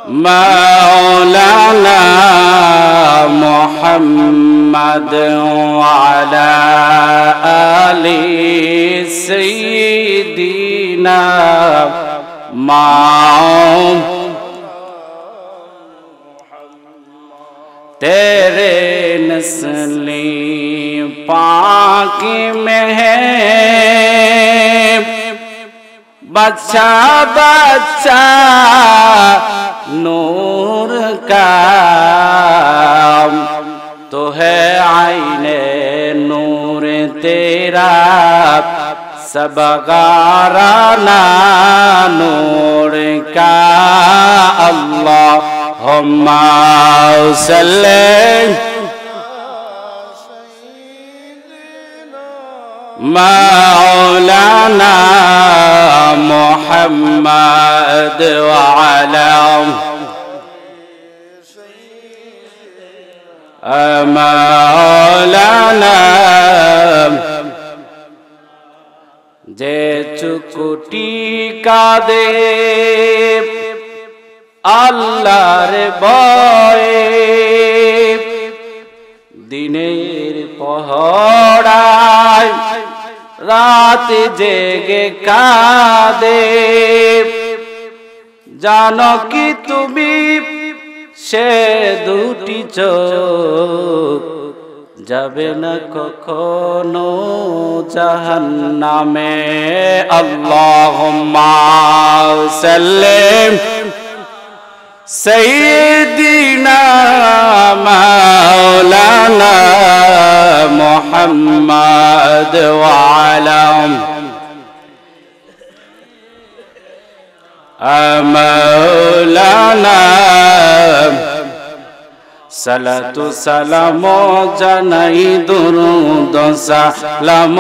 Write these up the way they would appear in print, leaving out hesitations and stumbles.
مولانا محمد وعلى آل سيدنا तेरे नस्ली पाक में है बच्चा बच्चा नूर का तो है आईने नूर तेरा सब गाराना नूर का अल्लाहुम्मा सल्ली मौलाना मुहम्मद व अला मौलाना जे चुकुटी का दे আল্লাহর ভয়ে দিনের পহড়ায় রাত জেগে কাঁদে জানো কি তুমি সে দুটি চোখ যাবে না কখনো জাহান্নামে আল্লাহুম্মা সাল্লিম سيدنا مولانا محمد وعلى مولانا সালাতু সালাম জানাই দুরুদ সালাম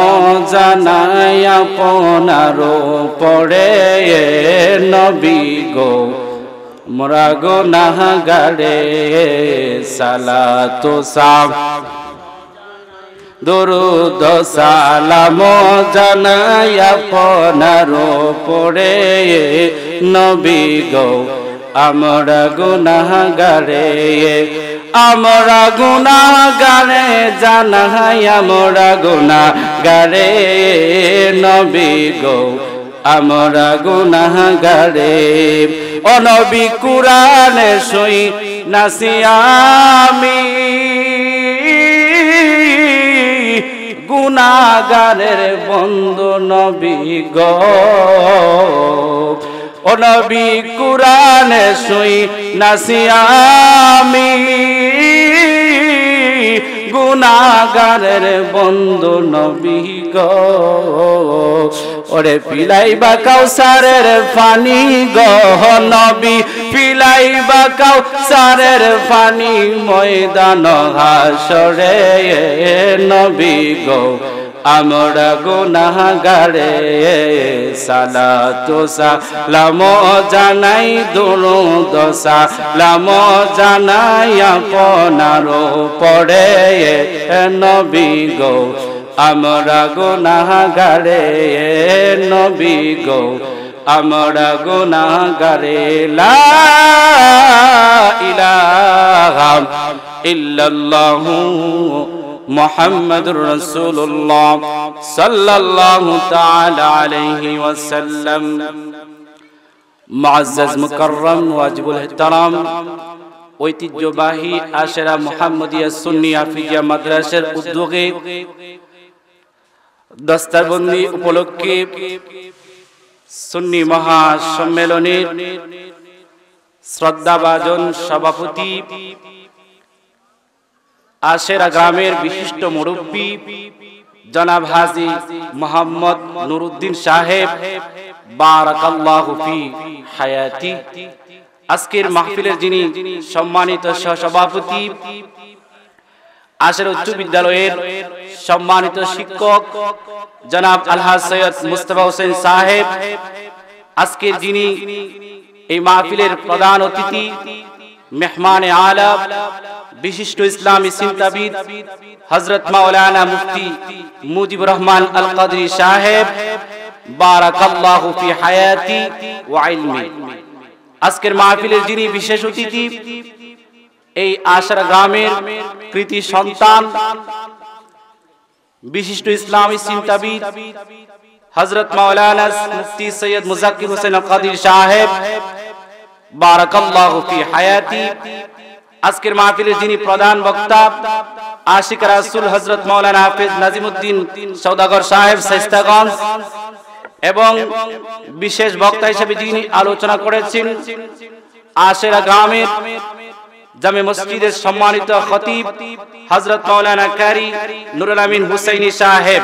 জানাই আপনার পড়ে নবী গো মোরা গুনাহগারে সালাতু সালাম দুরুদ সালাম জানাই আপনার পড়ে নবী গো আমরা গুনাহগারে আমরা গুনাহগারে জানাই আমরা গুনাহগারে নবী গো আমরা গুনাহগারে ও নবী কুরআনে সই নাসিয়ামি গুনাহগারের বন্ধু নবী গো ও নবী কুরআনে সই নাসিয়ামি গুনাহগারের বন্ধু নবী গো ওরে পিলাইবা কাউসারের পানি গো নবী পিলাইবা কাউসারের পানি ময়দান হাসরে নবী গো আমরা গুনাহগারে সালাতু সালাম জানাই দুরুদ সালাম জানাই আপনার পড়ে নবী গো আমরা গুনাহগারে নবী গো আমরা গুনাহগারে লা ইলাহা ইল্লাল্লাহু মুহাম্মাদুর রাসূলুল্লাহ সাল্লাল্লাহু তাআলা আলাইহি ওয়াসাল্লাম। মুআজ্জাজ মুকাররম ওয়াজিবুল ইহতারাম ঐতিহ্যবাহী আশেরা মুহাম্মদিয়া সুন্নি হাফিজিয়া মাদ্রাসার উদ্যোগে দস্তারবন্দি উপলক্ষে সুন্নি মহাসম্মেলনের শ্রদ্ধাভাজন সভাপতি আশেরা গ্রামের বিশিষ্ট মুরব্বী জনাব হাজী মোহাম্মদ নুরউদ্দিন সাহেব বারাকাল্লাহু ফি হায়াতি, আজকের মাহফিলের যিনি সম্মানিত সহসভাপতি, আশেরা উচ্চ বিদ্যালয়ের সম্মানিত শিক্ষক জনাব আলহাজ সৈয়দ মুস্তাফা হোসেন সাহেব, আজকের যিনি এই মাহফিলের প্রধান অতিথি মেহমানে আলা বিশিষ্ট ইসলামী চিন্তাবিদ হযরত মাওলানা মুফতি মুজিবুর রহমান আল কাদরি সাহেব বারাকাল্লাহু ফি হায়াতি ওয়া ইলমি, আজকের মাহফিলের যিনি বিশেষ অতিথি, এই আশারা গ্রামের কৃতি সন্তান, বিশিষ্ট ইসলামী চিন্তাবিদ হযরত মাওলানা মুফতি সৈয়দ মুজাক্কির হোসেন কাদির সাহেব, বারাকাল্লাহু ফি হায়াতি। আজকের মাহফিলের যিনি প্রধান বক্তা, আশিক রাসূল হযরত মাওলানা হাফেজ নাজিমউদ্দিন সওদাগর সাহেব শায়েস্তাগঞ্জ, এবং বিশেষ বক্তা হিসেবে যিনি আলোচনা করেছেন আশারা গ্রামের জামে মসজিদের সম্মানিত খতিব হযরত মাওলানা কারি নুরুল আমিন হুসাইনি সাহেব,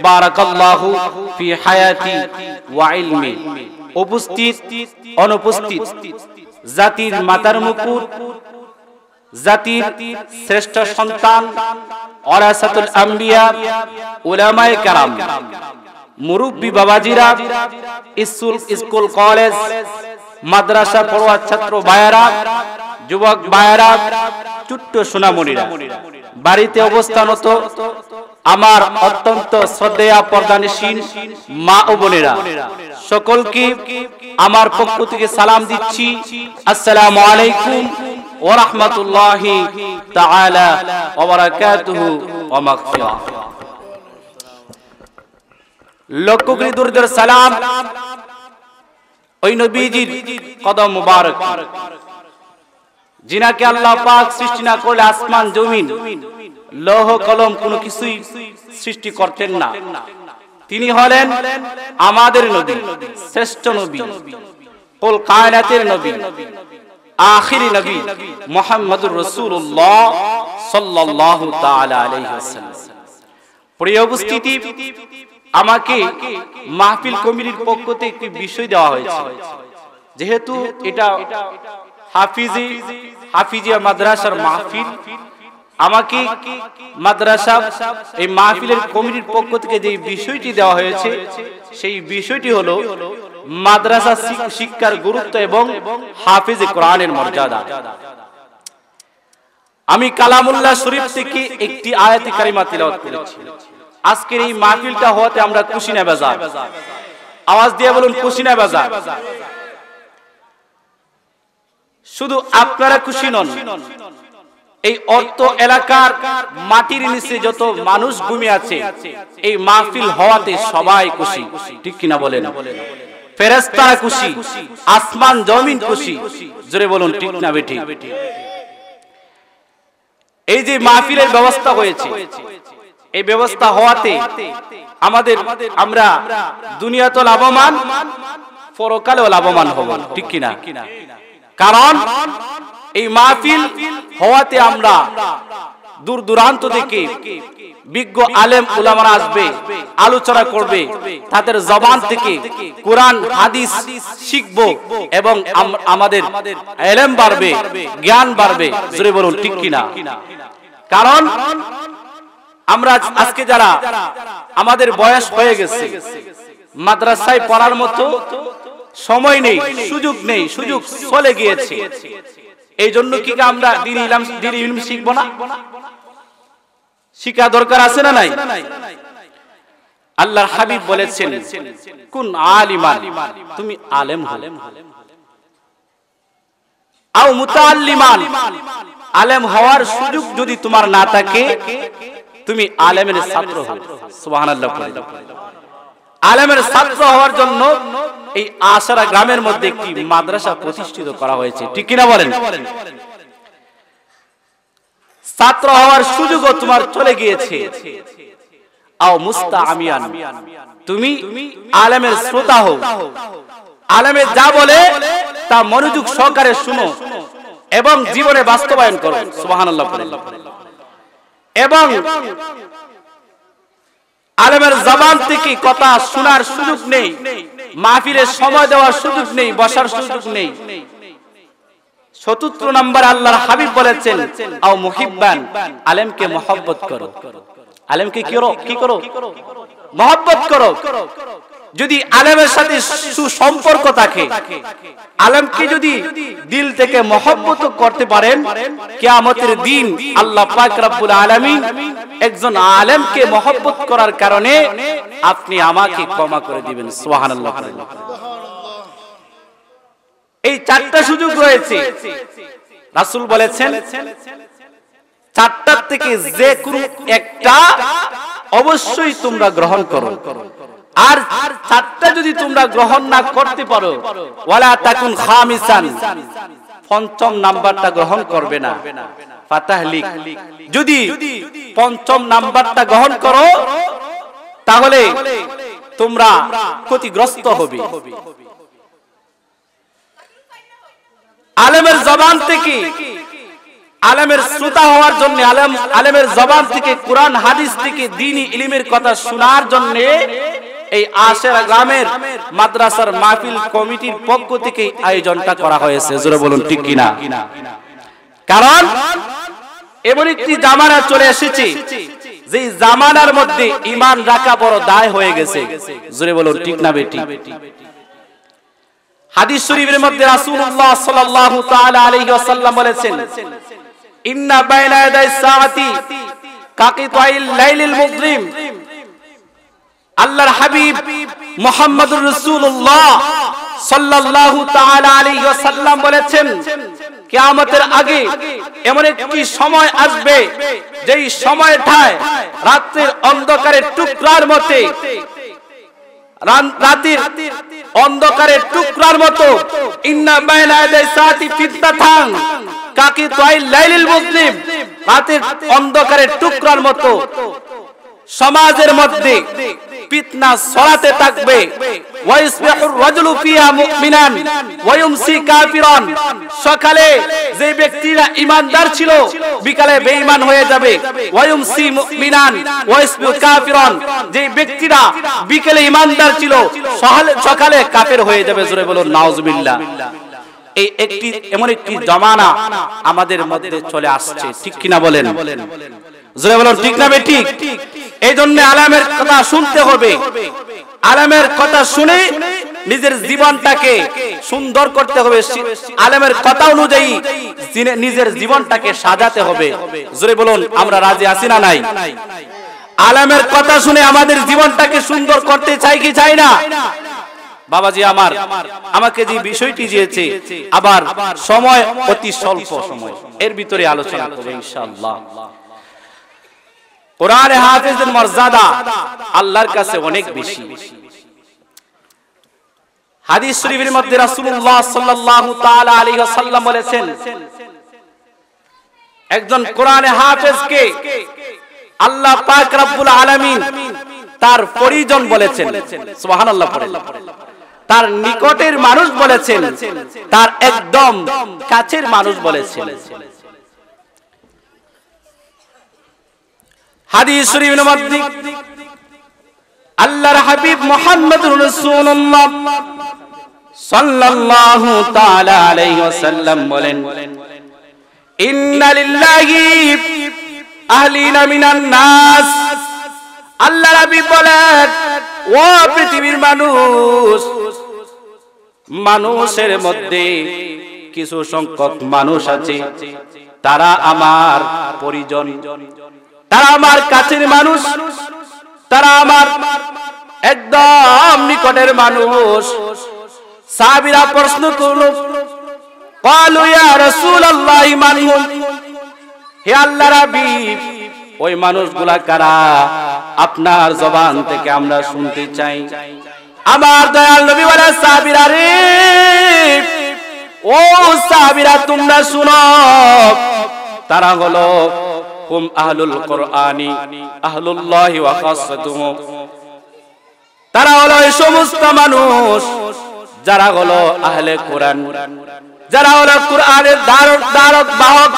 বারাকাল্লাহু ফি হায়াতি ওয়া ইলমি। উপস্থিত অনুপস্থিত, জাতির মাতার মুকুট, জাতির শ্রেষ্ঠ সন্তান, ওয়ারাসাতুল আম্বিয়া, উলামায়ে কেরাম, মুরব্বী বাবাজিরা, স্কুল কলেজ মাদ্রাসা পড়ুয়া ছাত্র ভাইয়েরা, যুবক ভাইয়েরা, ছোট্ট সোনামণিরা, বাড়িতে অবস্থানরত আমার অত্যন্ত শ্রদ্ধেয় পর্দানিশীন মা ও বোনেরা, সকলকে আমার পক্ষ থেকে সালাম দিচ্ছি। আসসালামু আলাইকুম ওয়া রাহমাতুল্লাহি তাআলা ওয়া বারাকাতুহু ওয়া মাগফিরাহ। লক্ষ কোটি দরুদের সালাম ওই নবীজির কদম মুবারক, যিনাকে আল্লাহ পাক সৃষ্টি না করলে আসমান জমিন লৌহ কলম কোনো কিছুই সৃষ্টি করতেন না। তিনি হলেন আমাদের নবী, শ্রেষ্ঠ নবী, কুল কায়নাতের নবী, আখিরি নবী মুহাম্মদুর রাসূলুল্লাহ সাল্লাল্লাহু তাআলা আলাইহি ওয়াসাল্লাম। প্রিয় উপস্থিতি, আমাকে মাহফিল কমিটির পক্ষ থেকে একটি বিষয় দেওয়া হয়েছে। যেহেতু এটা হাফিজিয়া মাদ্রাসার মাহফিল, আমাকে মাদ্রাসা এই মাহফিলের কমিটির পক্ষ থেকে যে বিষয়টি দেওয়া হয়েছে, সেই বিষয়টি হলো মাদ্রাসা শিক্ষার গুরুত্ব এবং হাফিজে কোরআনের মর্যাদা। আমি কালামুল্লাহ শরীফ থেকে একটি আয়াতে কারিমা তিলাওয়াত করেছি। আজকের এই মাহফিলটা হতে আমরা খুশি না বেজার? আওয়াজ দিয়ে বলুন, খুশি না বেজার? শুধু আপনারা খুশি নন, এই অর্থ এলাকার মাটির নিচে যত মানুষ ঘুমিয়ে আছে, এই মাহফিল হওয়াতে সবাই খুশি, ঠিক কিনা বলেন? ফেরেশতারা খুশি, আসমান জমিন খুশি, জোরে বলুন ঠিক না বেঠিক? এই যে মাহফিলের ব্যবস্থা হয়েছে, এই ব্যবস্থা হওয়াতে আমরা দুনিয়াতে লাভবান, পরকালেও লাভবান হব, ঠিক কিনা? কারণ এই মাহফিল হওয়াতে আমরা দূর দূরান্ত থেকে বিজ্ঞ আলেম উলামারা আসবে, আলোচনা করবে, তাদের জবান থেকে কোরআন হাদিস শিখব এবং আমাদের ইলম বাড়বে, জ্ঞান বাড়বে, জোরে বলুন ঠিক কিনা? কারণ আমরা আজকে যারা আমাদের বয়স হয়ে গেছে, মাদ্রাসায় পড়ার মতো সময় নেই, সুযোগ নেই, সুযোগ চলে গিয়েছে। এই জন্য কি আমরা দ্বীনি ইলম শিখবো না? শিক্ষা দরকার আছে না নাই? আল্লাহর হাবিব বলেছেন, কুন আলিমান, তুমি আলেম হও, আও মুতাআল্লিমান, আলেম হওয়ার সুযোগ যদি তোমার না থাকে, তুমি আলেমের ছাত্র হও। সুবহানাল্লাহ। আলেমের ছাত্র হওয়ার জন্য এই আশারা গ্রামের মধ্যে একটি মাদ্রাসা প্রতিষ্ঠিত করা হয়েছে, ঠিক কিনা বলেন? ছাত্র হওয়ার সুযোগও তোমার চলে গিয়েছে। আও মুস্তাআমিয়ান, তুমি আলেমের শ্রোতা হও, আলেমে যা বলে তা মনোযোগ সহকারে শুনো এবং জীবনে বাস্তবায়ন করো। সুবহানাল্লাহ। এবং আলেমের জবান থেকে কথা শোনার সুযোগ নেই, মাহফিলের সময় দেওয়ার সুযোগ নেই, বসার সুযোগ নেই। ৭৭ নম্বর আল্লাহর হাবিব বলেছেন, আও মুহিব্বান, আলেমকে মহব্বত করো। আলেমকে কি করো? মহব্বত করো। যদি আলেমের সাথে সুসম্পর্ক থাকে, আলেমকে যদি দিল থেকে মহব্বত করতে পারেন, কিয়ামতের দিন আল্লাহ পাক রব্বুল আলামিন একজন আলেমকে মহব্বত করার কারণে আপনি আমাকে ক্ষমা করে দিবেন। সুবহানাল্লাহ। এই চারটা সুযোগ রয়েছে। রাসূল বলেছেন চারটার থেকে যে কোনো একটা অবশ্যই তোমরা গ্রহণ করো, আর চারটা যদি তোমরা গ্রহণ না করতে পারো ওয়ালা তাকুন খামিসান, পঞ্চম নাম্বারটা গ্রহণ করবে না। ফাতাহলিক, যদি পঞ্চম নাম্বারটা গ্রহণ করো তাহলে তোমরা ক্ষতিগ্রস্ত হবে। আলেমের জবান থেকে, আলেমের শ্রোতা হওয়ার জন্য, আলেমের জবান থেকে কোরআন হাদিস থেকে দ্বীনি ইলমের কথা শোনার জন্য এই আশেরা গ্রামের মাদ্রাসার মাহফিল কমিটির পক্ষ থেকে আয়োজনটা করা হয়েছে। জোরে বলুন ঠিক কিনা? কারণ এমন একটি জামানা চলে এসেছে যে জামানার মধ্যে ঈমান রাখা বড় দায় হয়ে গেছে। জোরে বলুন ঠিক না বেটি? হাদিস শরীফের মধ্যে রাসূলুল্লাহ সাল্লাল্লাহু তাআলা আলাইহি ওয়াসাল্লাম বলেছেন, ইন্না বাইনা ইয়াদাই সাআতি কাকিতাইল লাইলিল মুযলিম। আল্লাহর হাবিব মুহাম্মদুর রাসূলুল্লাহ সাল্লাল্লাহু তাআলা আলাইহি ওয়াসাল্লাম বলেছেন, কিয়ামতের আগে এমন একটি সময় আসবে যেই সময়টায় রাতের অন্ধকারের টুকরার মতো, রাতের অন্ধকারের টুকরার মতো, ইন্না বাইনা ইয়াদাই সাআতি ফিতনাতান কাকিতাইল লাইলিল মুযলিম, রাতের অন্ধকারের টুকরার মতো সমাজের মধ্যে ফিতনা ছড়াতে থাকবে। ওয়াইসবিহুর রাজুলু ফিহা মুমিনান ওয়া ইউমসি কাফিরান, সকালে যে ব্যক্তিরা ঈমানদার ছিল বিকালে বেঈমান হয়ে যাবে। ওয়া ইউমসি মুমিনান ওয়া ইউসবিহু কাফিরান, যে ব্যক্তিরা বিকালে ঈমানদার ছিল সকালে কাফের হয়ে যাবে। জোরে বলুন নাউজুবিল্লাহ। এই একটি এমন একটি জামানা আমাদের মধ্যে চলে আসছে, ঠিক কিনা বলেন? জোরে বলুন ঠিক না বেঠিক? এই জন্য আলেমের কথা শুনতে হবে। আলেমের কথা শুনে নিজের জীবনটাকে সুন্দর করতে হবে, আলেমের কথা অনুযায়ী নিজের জীবনটাকে সাজাতে হবে। জোরে বলুন আমরা রাজি আছি না নাই? আলেমের কথা শুনে আমাদের জীবনটাকে সুন্দর করতে চাই কি চাই না? বাবাজি আমার আমাকে যে বিষয়টি দিয়েছে, আবার সময় অতি স্বল্প সময়, এর ভিতরে আলোচনা করব ইনশাআল্লাহ। কোরআনে হাফেজের মর্যাদা আল্লাহর কাছে অনেক বেশি। হাদিস শরীফের মধ্যে রাসূলুল্লাহ সাল্লাল্লাহু তাআলা আলাইহি ওয়াসাল্লাম বলেছেন, একজন কোরআনে হাফেজকে আল্লাহ পাক রব্বুল আলামিন তার পরিজন বলেছেন। সুবহানাল্লাহ পড়েন। তার নিকটের মানুষ বলেছেন, তার একদম কাছের মানুষ বলেছেন। হাদিস শরীফের মধ্যে আল্লাহর হাবিব মুহাম্মদুর রাসূলুল্লাহ সাল্লাল্লাহু তাআলা আলাইহি ওয়াসাল্লাম বলেন, ইন্না লিল্লাহি আহলিনা মিনান নাস। আল্লাহর হাবিব বলেন, ও পৃথিবীর মানুষ, মানুষের মধ্যে কিছু সংখ্যক মানুষ আছে, তারা আমার পরিজন, তারা আমার কাছের মানুষ, তারা আমার একদম নিকটের মানুষ। সাহাবীরা প্রশ্ন করলো, ক্বালু ইয়া রাসূলুল্লাহ মান হুম? হে আল্লাহর হাবিব, ওই মানুষগুলা কারা? আপনার জবান থেকে আমরা শুনতে চাই। আমার দয়াল নবী বলে, সাহাবীরা রে, ও সাহাবীরা তোমরা শুনো, তারা হলো হুম আহলুল কোরআনি আহলুল্লাহি ওয়া খাসাতুহু, তারা হলো এই সমস্ত মানুষ যারা হলো আহলে কোরআন, যারা হলো কোরআনের ধারক বাহক,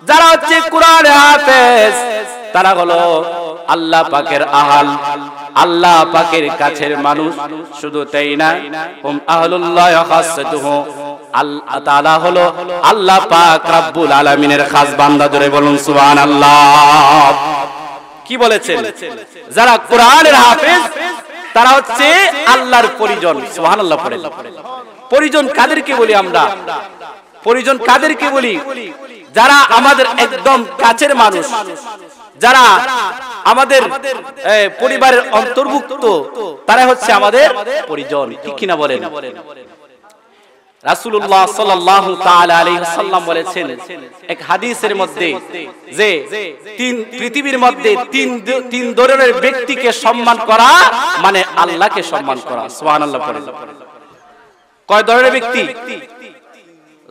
যারা হচ্ছে কোরআনের হাফেজ, তারা হলো আল্লাহ পাকের আহল, আল্লাহ পাকের কাছের মানুষ। শুধু তাই না, হুম আহলুল্লাহি ওয়া খাসাতুহু, আল্লাহ তাআলা হলো আল্লাহ পাক রব্বুল আলামিনের খাস বান্দা। জোরে বলুন সুবহানাল্লাহ। কি বলেছেন? যারা কোরআনের হাফেজ তারা হচ্ছে আল্লাহর পরিজন। সুবহানাল্লাহ পড়েন। পরিজন কাদেরকে বলি আমরা? পরিজন কাদেরকে বলি? যারা আমাদের একদম কাছের মানুষ, যারা আমাদের পরিবারের অন্তর্ভুক্ত, তারা হচ্ছে আমাদের পরিজন। ঠিক কিনা বলেন? রাসূলুল্লাহ সাল্লাল্লাহু তাআলা আলাইহি ওয়াসাল্লাম বলেছেন এক হাদিসের মধ্যে যে পৃথিবীর মধ্যে তিন ধরনের ব্যক্তিকে সম্মান করা মানে আল্লাহকে সম্মান করা। সুবহানাল্লাহ পড়েন। কয় ধরনের ব্যক্তি?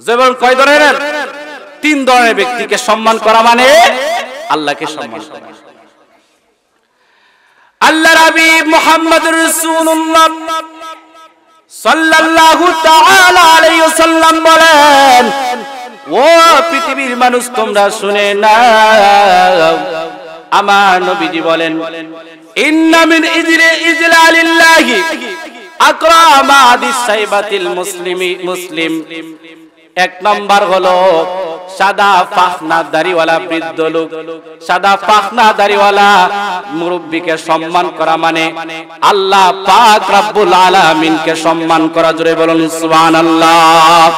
যেমন কয় ধরনের? তিন ধরনের ব্যক্তিকে সম্মান করা মানে আল্লাহকে সম্মান করা। আল্লাহর হাবিব মুহাম্মদুর রাসূলুল্লাহ সাল্লাল্লাহু তাআলা আলাইহি ওয়াসাল্লাম বলেন, ও পৃথিবীর মানুষ তোমরা শুনে নাও, আমার নবীজি বলেন, ইন্না মিন ইজলালিল্লাহি আকরামা বিসাইবাতিল মুসলিম। এক নাম্বার হলো সাদা পাখনা দাড়িওয়ালা বৃদ্ধ লোক, সাদা পাখনা দাড়িওয়ালা মুরব্বীকে সম্মান করা মানে আল্লাহ পাক রব্বুল আলামিনকে সম্মান করা। জোরে বলুন সুবহানাল্লাহ।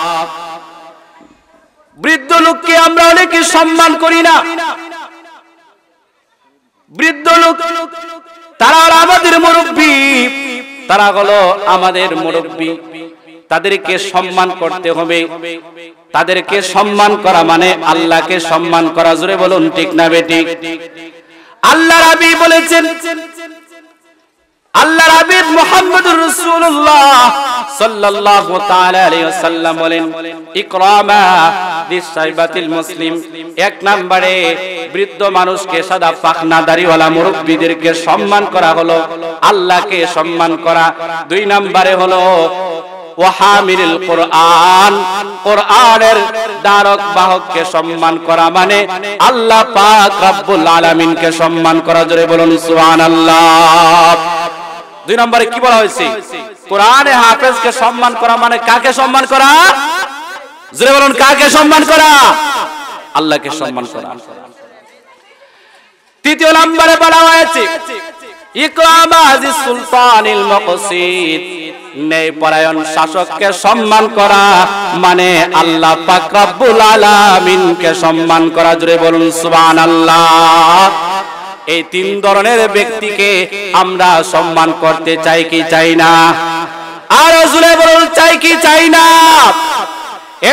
বৃদ্ধ লোককে আমরা অনেকে সম্মান করি না। বৃদ্ধ লোক তারা আমাদের মুরব্বী, তারা হলো আমাদের মুরব্বী, তাদেরকে সম্মান করতে হবে। তাদেরকে সম্মান করা মানে আল্লাহকে সম্মান করা। জোরে বলুন ঠিক না বেঠিক? আল্লাহর হাবিব বলেছেন, আল্লাহর হাবিব মুহাম্মদুর রাসূলুল্লাহ সাল্লাল্লাহু তাআলা আলাইহি ওয়াসাল্লাম বলেন, ইকরামা বিসাইবাতিল মুসলিম। এক নম্বরে বৃদ্ধ মানুষকে, সাদা পাখনা দাড়িওয়ালা মুরব্বিদেরকে সম্মান করা হলো আল্লাহকে সম্মান করা। দুই নম্বরে হলো ওয়াহামিলুল কুরআন, কুরআনের ধারক বাহককে সম্মান করা মানে আল্লাহ পাক রব্বুল আলামিনকে সম্মান করা। জোরে বলুন সুবহানাল্লাহ। দুই নম্বরে কি বলা হয়েছে? কোরআনে হাফেজকে সম্মান করা মানে কাকে সম্মান করা? জোরে বলুন কাকে সম্মান করা? আল্লাহকে সম্মান করা। তৃতীয় নম্বরে বলা হয়েছে ইকরামা যিস সুলতানিল মুকসিত, ন্যায়পরায়ণ শাসককে সম্মান করা মানে আল্লাহ পাক রব্বুল আলামিনকে সম্মান করা। জোরে বলুন সুবহানাল্লাহ। এই তিন ধরনের ব্যক্তিকে আমরা সম্মান করতে চাই কি চাই না? আর জোরে বলুন চাই কি চাই না?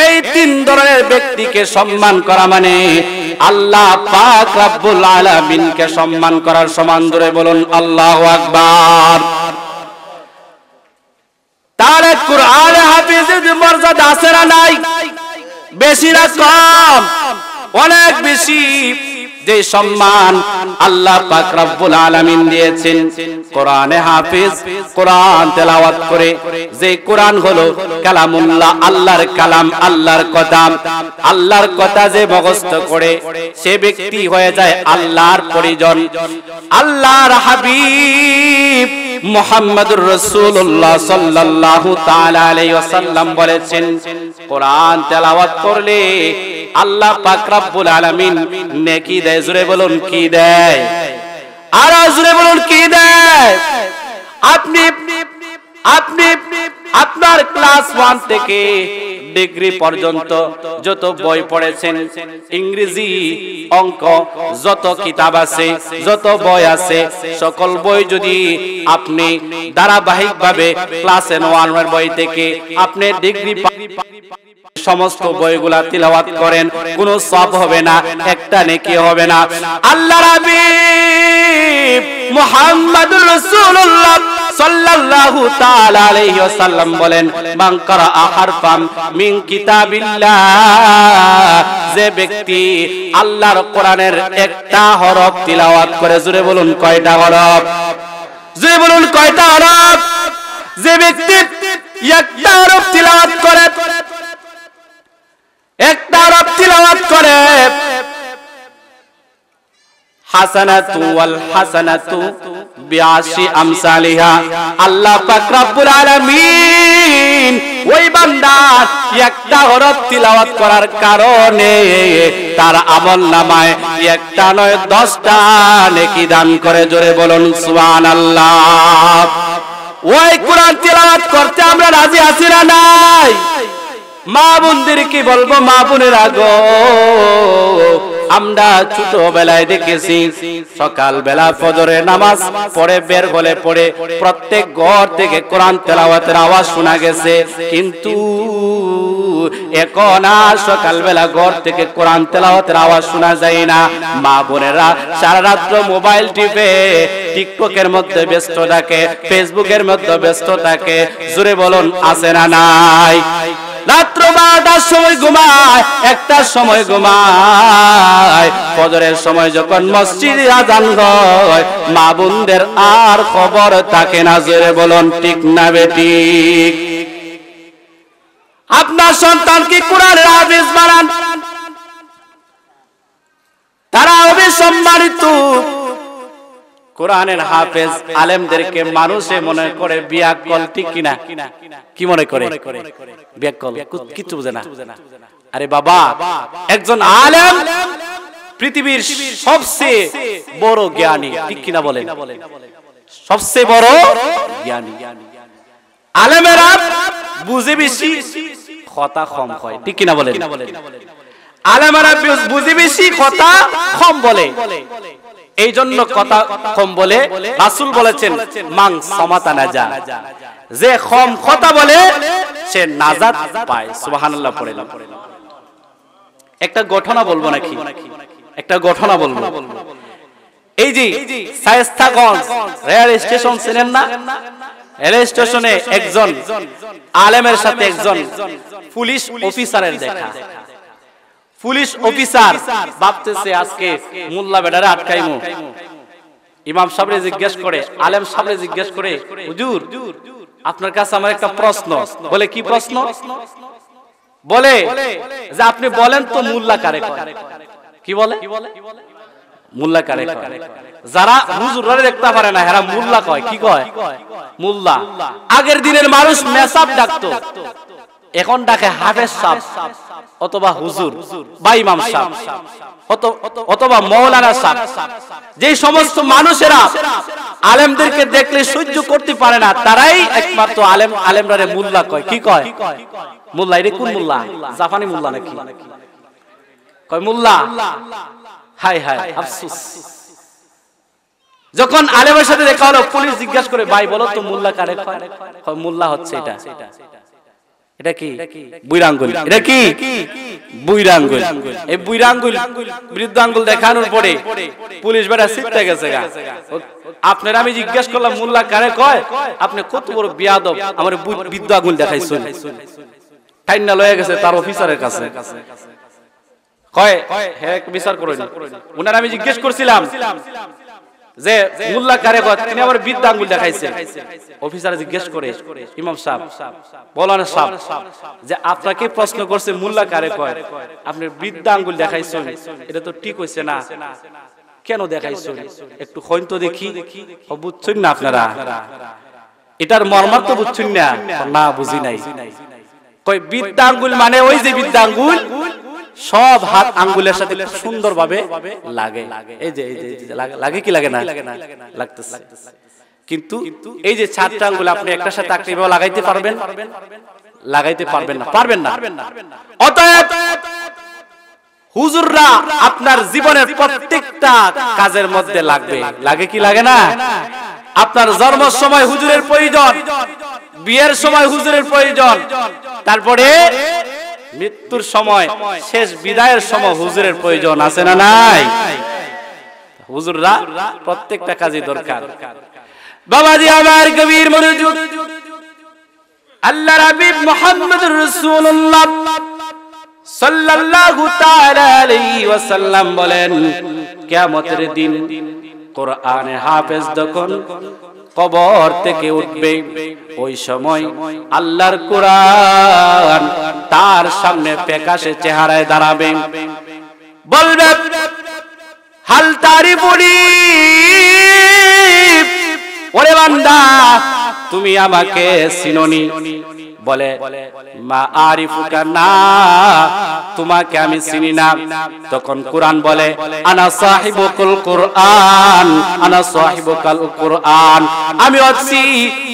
এই তিন ধরনের ব্যক্তিকে সম্মান করা মানে আল্লাহ পাক রব্বুল আলামিনকে সম্মান করার সমান। জোরে বলুন আল্লাহু আকবার। তাহলে কুরআনে হাফেজের মর্যাদা আছে না নাই? বেশি না কম? অনেক বেশি। যে সম্মান আল্লাহ পাক রব্বুল আলামিন দিয়েছেন কোরআনে হাফেজ কোরআন তেলাওয়াত করে, যে কোরআন হলো কালামুল্লাহ, আল্লাহর কালাম, আল্লাহর কথা, আল্লাহর কথা যে মুখস্থ করে সে ব্যক্তি হয়ে যায় আল্লাহর পরিজন। আল্লাহর হাবিব মুহাম্মদুর রাসূলুল্লাহ সাল্লাল্লাহু তাআলা আলাইহি ওয়াসাল্লাম বলেছেন, কোরআন তেলাওয়াত করলে আল্লাহ পাক রব্বুল আলামিন নেকি দেয়। জোরে বলুন কি দেয়? আর জোরে বলুন কি দেয়? আপনি আপনার ক্লাস 1 থেকে ডিগ্রি পর্যন্ত যত বই পড়েছেন, ইংরেজি, অঙ্ক, যত কিতাব আছে, যত বই আছে, সকল বই যদি আপনি ধারাবাহিকভাবে ক্লাস 1 এর বই থেকে আপনি ডিগ্রি সমস্ত বইগুলা তিলাওয়াত করেন, কোনো সওয়াব হবে না, একটা নেকি হবে না। আল্লাহর হাবিব মুহাম্মদুর রাসূলুল্লাহ সাল্লাল্লাহু তাআলা আলাইহি ওয়াসাল্লাম বলেন, মান ক্বারা হারফাম মিন কিতাবিল্লাহ, যে ব্যক্তি আল্লাহর কোরআনের একটা হরফ তিলাওয়াত করে। জোরে বলুন কয়টা হরফ? জোরে বলুন কয়টা হরফ? যে ব্যক্তি একটা হরফ তিলাওয়াত করে, একটা হরফ তিলাওয়াত করে, হাসানাতু ওয়াল হাসানাতু বিআশি আমসালিহা, আল্লাহ পাক রব্বুল আলামিন ওই বান্দার একটা হরফ তিলাওয়াত করার কারণে তার আমলনামায় একটা নয় 10টা নেকি দান করে। জোরে বলুন সুবহানাল্লাহ। ওই কোরআন তিলাওয়াত করতে আমরা রাজি আছি না নাই? মা বোনদের কি বলবো, মা বোনেরা গো, আমরা ছোটবেলায় দেখেছি সকালবেলা ফজরের নামাজ পড়ে বের হলে পড়ে প্রত্যেক ঘর থেকে কোরআন তেলাওয়াতের আওয়াজ শোনা গেছে, কিন্তু এখন আর সকালবেলা ঘর থেকে কোরআন তেলাওয়াতের আওয়াজ শোনা যায় না। মা বোনেরা সারা রাত্র মোবাইল টিপে টিকটকের মধ্যে ব্যস্ত থাকে, ফেসবুকের মধ্যে ব্যস্ত থাকে। জোরে বলুন আছে না নাই? রাত্র 12টার সময় ঘুমায়, 1টার সময় ঘুমায়, ফজরের সময় যখন মসজিদে আযান হয় মা বোনদের আর খবর থাকে না। জোরে বলুন ঠিক না বেঠিক? আপনার সন্তানকে কোরআনের হাফেজ বানান, তারা হবে সম্মানিত। কোরআনের হাফেজ আলেমদেরকে মানুষে মনে করে বিয়াক্কল, ঠিক কিনা? কি মনে করে? বিয়াক্কল, কিচ্ছু বুঝে না। আরে বাবা, একজন আলেম পৃথিবীর সবচেয়ে বড় জ্ঞানী, ঠিক কিনা বলেন? সবচেয়ে বড় জ্ঞানী। আলেমেরা বুঝে বেশি, কথা কম কয়, ঠিক কিনা বলেন? আলেমেরা বুঝে বেশি, কথা কম বলে। এই জন্য কথা কম বলে রাসূল বলেছেন মান সামাতা নাজা, যে কম কথা বলে সে নাজাত পায়। সুবহানাল্লাহ পড়েন। একটা ঘটনা বলবো নাকি? একটা ঘটনা বলবো। এই যে শায়েস্তাগঞ্জ রেল স্টেশন ছিলেন না? রেল স্টেশনে একজন আলেমের সাথে একজন পুলিশ অফিসারের দেখা। পুলিশ অফিসার ভাবতেছে আজকে মোল্লা বেটারে আটকাইমু। ইমাম সাহেবরে জিজ্ঞেস করে, আলেম সাহেবরে জিজ্ঞেস করে, হুজুর আপনার কাছে আমার একটা প্রশ্ন। বলে কি প্রশ্ন? বলে যে আপনি বলেন তো মোল্লা কারে কয়? কি বলে? মোল্লা কারে কয়? যারা হুজুররে দেখতে পারে না এরা মোল্লা কয়। কি কয়? মোল্লা। আগের দিনের মানুষ মেসাব ডাকতো, এখন ডাকে হাফেজ সাহেব অথবা হুজুর বা ইমাম সাহেব অথবা মাওলানা সাহেব। যে সমস্ত মানুষেরা আলেমদেরকে দেখলে সহ্য করতে পারে না তারাই একমাত্র আলেমরারে মোল্লা কয়। কি কয়? মোল্লা। এটা কোন মোল্লা? জাপানি মোল্লা নাকি? কয় মোল্লা। হায় হায় আফসোস। যখন আলেমের সাথে দেখা হলো, পুলিশ জিজ্ঞাসা করে, ভাই বলো তো মোল্লা কারে কয়? কয় মোল্লা হচ্ছে এটা। এটা কি? বুইরা আঙ্গুল। এটা কি? বুইরা আঙ্গুল। এই বুইরা আঙ্গুল বৃদ্ধ আঙ্গুল দেখানোর পরে পুলিশ বেটা সিটতে গেছে গা। আপনার আমি জিজ্ঞাসা করলাম মোল্লা কারে কয়, আপনি কত বড় বিয়াদব, আমার বৃদ্ধ আঙ্গুল দেখাইছেন। টাইনা লয়ে গেছে তার অফিসারের কাছে। কয় হ্যাঁ বিচার করেন। উনার আমি জিজ্ঞেস করছিলাম যে মোল্লা কারে কয়, তিনি আমার বৃদ্ধ আঙ্গুল দেখাইছেন। অফিসার জিজ্ঞেস করে, ইমাম সাহেব বলেন সাহেব যে আপনাকে প্রশ্ন করছে মোল্লা কারে কয়, আপনি বৃদ্ধ আঙ্গুল দেখাইছেন, এটা তো ঠিক হইছে না। কেন দেখাইছেন একটু কইন তো দেখি। বুঝছেন না আপনারা? এটার মর্মার্থ বুঝছেন না? না বুঝি নাই। কই বৃদ্ধ আঙ্গুল মানে ওই যে বৃদ্ধ আঙ্গুল সব হাত আঙ্গুলের সাথে সুন্দরভাবে লাগে। এই যে লাগে কি লাগে না? লাগতেছে। কিন্তু এই যে 4টা আঙ্গুল আপনি একটার সাথে একটা এভাবে লাগাইতে পারবেন? লাগাইতে পারবেন না, পারবেন না। অতএব হুজুররা আপনার জীবনের প্রত্যেকটা কাজের মধ্যে লাগবে। লাগে কি লাগে না? আপনার জন্মের সময় হুজুরের প্রয়োজন, বিয়ের সময় হুজুরের প্রয়োজন, তারপরে মৃত্যুর সময়, শেষ বিদায়ের সময় হুজুরের প্রয়োজন আছে না নাই? হুজুররা প্রত্যেকটা কাজে দরকার। বাবাজি আমার গভীর মনোযোগ। আল্লাহর হাবিব মুহাম্মদুর রাসূলুল্লাহ সাল্লাল্লাহু তাআলা আলাইহি ওয়াসাল্লাম বলেন, কিয়ামতের দিন কোরআনের হাফেজ যখন কবর থেকে উঠবে, ওই সময় আল্লাহর কোরআন তার সামনে প্রকাশে চেহারায় দাঁড়াবে, বলবে হাল তারিফুনি, ওরে বান্দা তুমি আমাকে চিনোনি? বলে মা আরিফুকা, না তোমাকে আমি চিনি না। তখন কোরআন বলে আনা সাহিবুল কোরআন, আনা সাহিবুল কোরআন, আমি হচ্ছি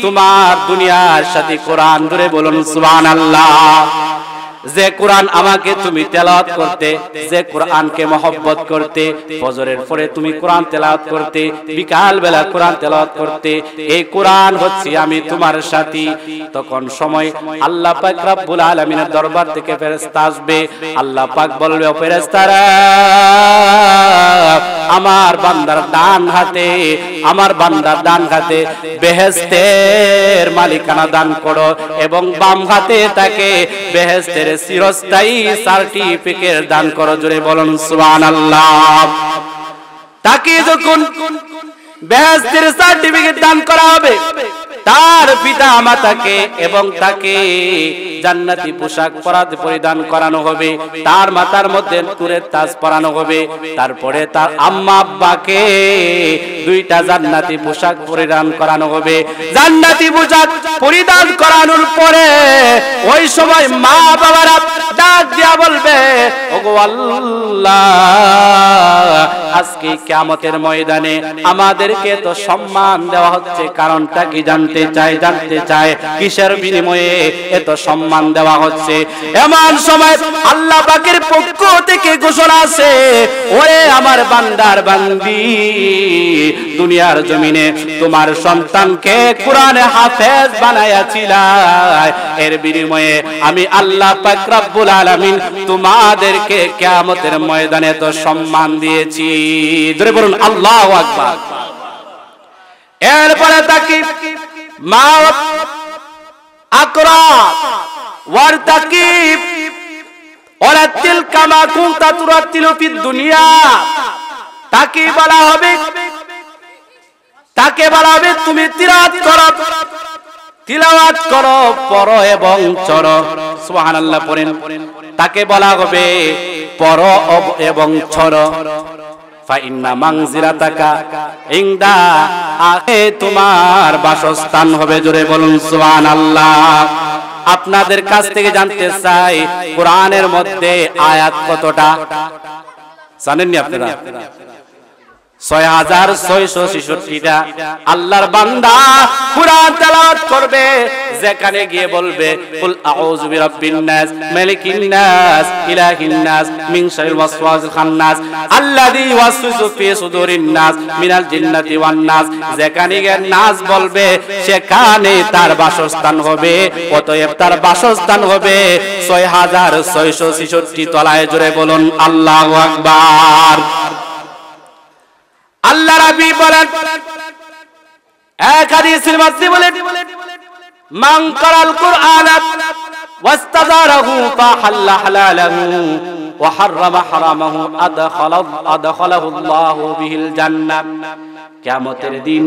তোমার দুনিয়ার সাথে কোরআন। ধরে বলুন সুবহানাল্লাহ। যে কোরআন আমাকে তুমি তেলাওয়াত করতে, যে কোরআনকে মহব্বত করতে, ফজরের পরে তুমি কোরআন তেলাওয়াত করতে, বিকাল বেলা কোরআন তেলাওয়াত করতে, এই কোরআন হচ্ছে আমি তোমার সাথী। তখন সময় আল্লাহ পাক রব্বুল আলামিনের দরবার থেকে ফেরেশতা আসবে। আল্লাহ পাক বলবে, ও ফেরেশতারা, আমার বান্দার ডান হাতে, আমার বান্দার ডান হাতে বেহেশতের মালিকানা দান করো এবং বাম হাতে তাকে বেহেশতের চিরস্থায়ী সার্টিফিকেট দান করো। জোরে বলুন সুবহানাল্লাহ। তাকে যখন বেহেশতের সার্টিফিকেট দান করা হবে, তার পিতা মাতাকে এবং তাকে জান্নাতি পোশাক পরিধান করানো হবে, তার মাথার মধ্যে নূরের তাজ পরানো হবে, তারপরে তার আম্মা আব্বাকে দুইটা জান্নাতি পোশাক পরিধান করানো হবে। জান্নাতি পোশাক পরিধান করানোর পরে ওই সময় মা বাবারা ডাক দিয়া বলবে, ওগো আল্লাহ, আজকে কিয়ামতের ময়দানে আমাদেরকে তো সম্মান দেওয়া হচ্ছে, কারণটা কি জানতে চায় কিসের বিনিময়ে এত সম্মান দেওয়া হচ্ছে? এমন সময় আল্লাহ পাকের পক্ষ থেকে ঘোষণা আছে, ওরে আমার বান্দার বান্দি, দুনিয়ার জমিনে তোমার সন্তানকে কোরআনে হাফেজ বানায়াছিলা, এর বিনিময়ে আমি আল্লাহ পাক রব্বুল আলামিন তোমাদেরকে কিয়ামতের ময়দানে তো সম্মান দিয়েছি। জোরে বলুন আল্লাহু আকবার। এরপরে তাকি মা আকরা ওয়ারতাকিব ওয়ারাতিল কামা কুনতা তুরাতিলু ফিদ দুনিয়া, তাকে বলা হবে তুমি তিলাওয়াত করো, পড়ো এবং চড়ো। সুবহানাল্লাহ পড়েন। তাকে বলা হবে পড়ো এবং চড়ো। ফাইন্না মানজিলাতাকা ইনদা আখে, তোমার বাসস্থান হবে। জোরে বলুন সুবহানাল্লাহ। আপনাদের কাছ থেকে জানতে চাই, কোরআনের মধ্যে আয়াত কতটা জানেননি আপনারা? 6666টা। আল্লাহর বান্দা কোরআন তেলাওয়াত করবে, যেখানে গিয়ে বলবে, কুল আউযু বিরাব্বিন নাস মালিকিন নাস ইলাহিন নাস মিন শাররিল ওয়াসওয়াসিল খান্নাস আল্লাযী ইউওয়াসওয়িসু ফি সুদুরিন নাস মিনাল জিন্নাতি ওয়ান নাস, যেখানে গিয়ে নাস বলবে সেখানে তার বাসস্থান হবে। অতএব তার বাসস্থান হবে 6666 তলায়। জোরে বলুন আল্লাহু আকবার। আল্লাহ রাব্বি বলেন এক হাদিসের মধ্যে বলেন, মান কারাল কুরআন ওয়াস্তাযারাহু ফাহাল্লা হালালাহু ওয়া হাররামা হারামাহু আদখালাহু আল্লাহু বিহিল জান্নাহ। কিয়ামতের দিন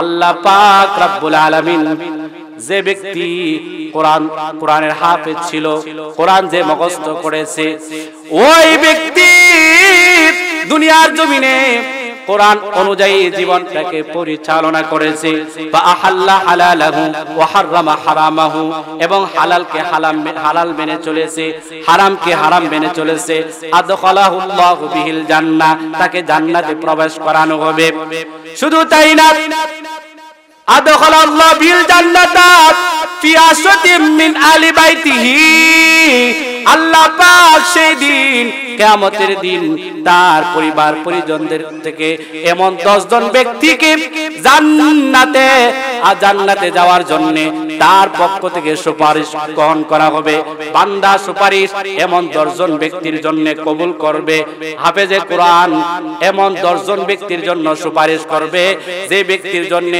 আল্লাহ পাক রব্বুল আলামিন যে ব্যক্তি কোরআনের হাফেজ ছিল, কোরআন যে মুখস্থ করেছে, ওই ব্যক্তি দুনিয়ার জমিনে কোরআন অনুযায়ী জীবনটাকে পরিচালনা করেছে। ফাআহাল্লা হালালাহু ওয়া হাররামা হারামাহু, এবং হালালকে হালাল মেনে চলেছে, হারামকে হারাম মেনে চলেছে। আদখালাহুল্লাহু বিহিল জান্নাহ, তাকে জান্নাতে প্রবেশ করানো হবে। শুধু তাই না, আদখালাল্লাহু বিল জান্নাতা ফি আশরাতিন মিন আলি বাইতিহি, আল্লাহ পাক সেই দিন কিয়ামতের দিন তার পরিবার পরিজনদের থেকে এমন 10 জন ব্যক্তিকে জান্নাতে যাওয়ার জন্য তার পক্ষ থেকে সুপারিশ গ্রহণ করা হবে। বান্দা সুপারিশ এমন 10 জন ব্যক্তির জন্য কবুল করবে। হাফেজে কোরআন এমন 10 জন ব্যক্তির জন্য সুপারিশ করবে, যে ব্যক্তির জন্য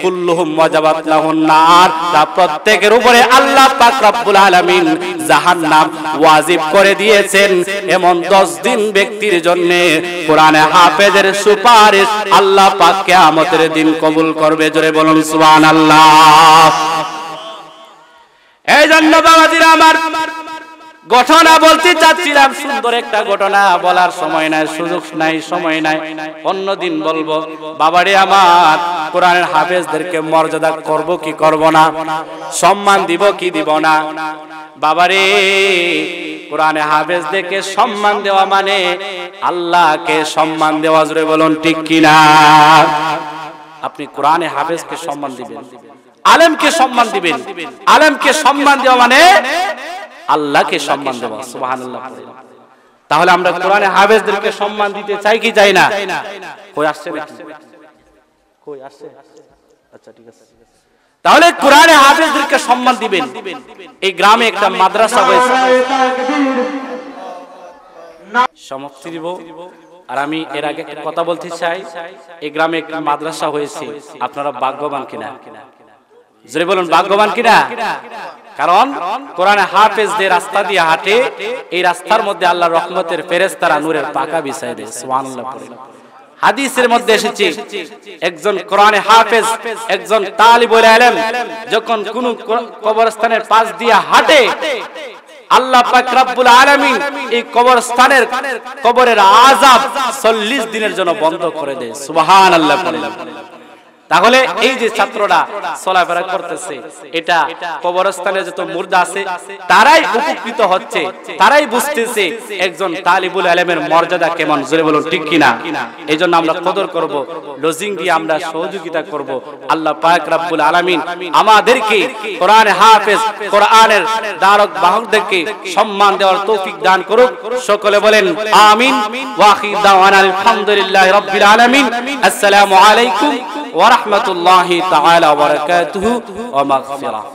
কুল্লুহুম ওয়াজাবাত লাহুন নার, তা প্রত্যেকের উপরে আল্লাহ পাক রব্বুল আলামিন জাহান্নাম ওয়াজিব করে দিয়েছেন। এমন 10 দিন ব্যক্তির জন্য কোরআনে হাফেজের সুপারিশ আল্লাহ পাক কিয়ামতের দিন কবুল করবে। জোরে বলুন সুবহানাল্লাহ। এই জন্য বাবাজিরা আমার, ঘটনা বলতে চাচ্ছিলাম, সুন্দর একটা ঘটনা, বলার সময় নাই, সুযোগ নাই, সময় নাই, অন্যদিন বলবো। বাবারে আমার, কোরআনের হাফেজদেরকে মর্যাদা করব কি করব না, সম্মান দিব কি দিব না? বাবারে, কোরআনে হাফেজদেরকে সম্মান দেওয়া মানে আল্লাহকে সম্মান দেওয়া। জোরে বলুন ঠিক কিনা? আপনি কোরআনে হাফেজকে সম্মান দিবেন, আলেমকে সম্মান দিবেন। আলেমকে সম্মান দেওয়া মানে আল্লাহকে সম্মান দেব। সুবহানাল্লাহ। তাহলে আমরা কোরআনে হাফেজদেরকে সম্মান দিতে চাই কি চাই না? কই আসছে নাকি? কই আসছে? আচ্ছা ঠিক আছে। তাহলে কোরআনে হাফেজদেরকে সম্মান দিবেন। এই গ্রামে একটা মাদ্রাসা হয়েছে, সমাপ্তি দিব। আর আমি এর আগে একটা কথা বলতে চাই, এই গ্রামে একটা মাদ্রাসা হয়েছে, আপনারা ভাগ্যবান কিনা? জোরে বলুন, ভাগ্যবান কিনা? কারণ কোরআনে হাফেজদের রাস্তা দিয়ে হাঁটে, এই রাস্তার মধ্যে আল্লাহর রহমতের ফেরেশতারা নূরের পাখা বিছায় দেয়। সুবহানাল্লাহ। হাদিসের মধ্যে এসেছে একজন কোরআনে হাফেজ, একজন তালিবুল ইলম যখন কোন কবরস্থানের পাশ দিয়ে হাঁটে, আল্লাহ পাক রব্বুল আলামিন এই কবরস্থানের কবরের আযাব 40 দিনের জন্য বন্ধ করে দেয়। সুবহানাল্লাহ। তাহলে এই যে ছাত্ররা চলাফেরা করতেছে, এটা কবরস্থানে যত মুর্দা আছে তারাই উপকৃত হচ্ছে, তারাই বুঝতেছে একজন তালিবুল ইলমের মর্যাদা কেমন। জোরে বলুন ঠিক কিনা? এই জন্য আমরা কদর করব, লজিং দিয়ে আমরা সহযোগিতা করব। আল্লাহ পাক রব্বুল আলামিন আমাদেরকে কোরআনে হাফেজ, কোরআনের ধারক বাহকদেরকে সম্মান দেওয়ার তৌফিক দান করুক। সকলে বলেন আমিন। ওয়া আখির দাওয়ানা আলহামদুলিল্লাহি রাব্বিল আলামিন। আসসালামু আলাইকুম ওয়া রাহমাতুল্লাহি তাআলা ওয়া বারাকাতুহু ওয়া মাগফিরাহ।